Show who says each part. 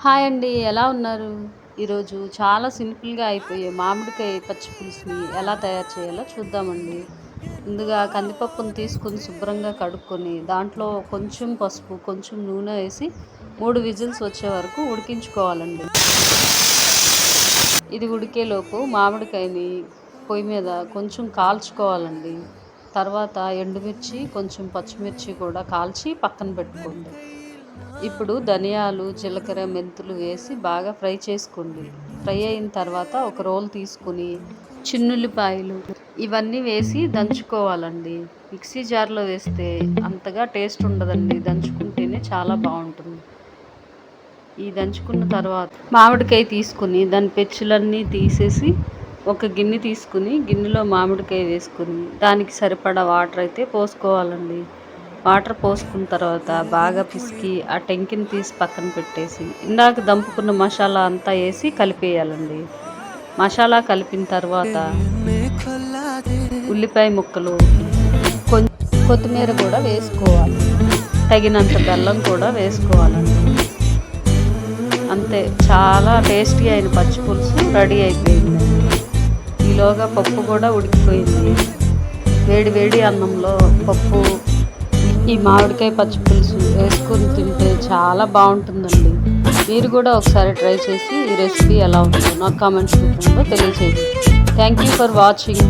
Speaker 1: Hi అండి. ఎలా ఉన్నారు? ఈరోజు చాలా సింపుల్‌గా అయిపోయే మామిడికాయ పచ్చి పులుసుని ఎలా తయారు చేయాలో చూద్దామండి. ముందుగా కందిపప్పును తీసుకొని శుభ్రంగా కడుక్కొని, దాంట్లో కొంచెం పసుపు, కొంచెం నూనె వేసి 3 విజిల్స్ వచ్చే వరకు ఉడికించుకోవాలండి. ఇది ఉడికేలోపు మామిడికాయని పొయ్యి మీద కొంచెం కాల్చుకోవాలండి. తర్వాత ఎండుమిర్చి, కొంచెం పచ్చిమిర్చి కూడా కాల్చి పక్కన పెట్టుకోండి. ఇప్పుడు ధనియాలు, జీలకర్ర, మెంతులు వేసి బాగా ఫ్రై చేసుకోండి. ఫ్రై అయిన తర్వాత ఒక రోల్ తీసుకొని చిన్నుల్లిపాయలు ఇవన్నీ వేసి దంచుకోవాలండి. మిక్సీ జార్‌లో వేస్తే అంతగా టేస్ట్ ఉండదండి. దంచుకుంటేనే చాలా బావుంటుంది. ఈ దంచుకున్న తర్వాత మామిడికాయ తీసుకొని దాని పెచ్చులన్నీ తీసేసి ఒక గిన్నె తీసుకుని, గిన్నెలో మామిడికాయ వేసుకొని దానికి సరిపడా వాటర్ అయితే పోసుకోవాలండి. వాటర్ పోసుకున్న తర్వాత బాగా పిసికి ఆ టెంకిని తీసి పక్కన పెట్టేసి, ఇందాక దంపుకున్న మసాలా అంతా వేసి కలిపేయాలండి. మసాలా కలిపిన తర్వాత ఉల్లిపాయ ముక్కలు, కొంచెం కొత్తిమీర కూడా వేసుకోవాలి. తగినంత బెల్లం కూడా వేసుకోవాలండి. అంతే, చాలా టేస్టీ అయిన పచ్చి పులుసు రెడీ అయిపోయింది. ఈలోగా పప్పు కూడా ఉడికిపోయింది. వేడి వేడి అన్నంలో పప్పు, ఈ మామిడికాయ పచ్చి పులుసు వేసుకొని తింటే చాలా బాగుంటుందండి. మీరు కూడా ఒకసారి ట్రై చేసి ఈ రెసిపీ ఎలా ఉందో నాకు కామెంట్స్ రూపంలో తెలియజేయండి. Thank you for watching.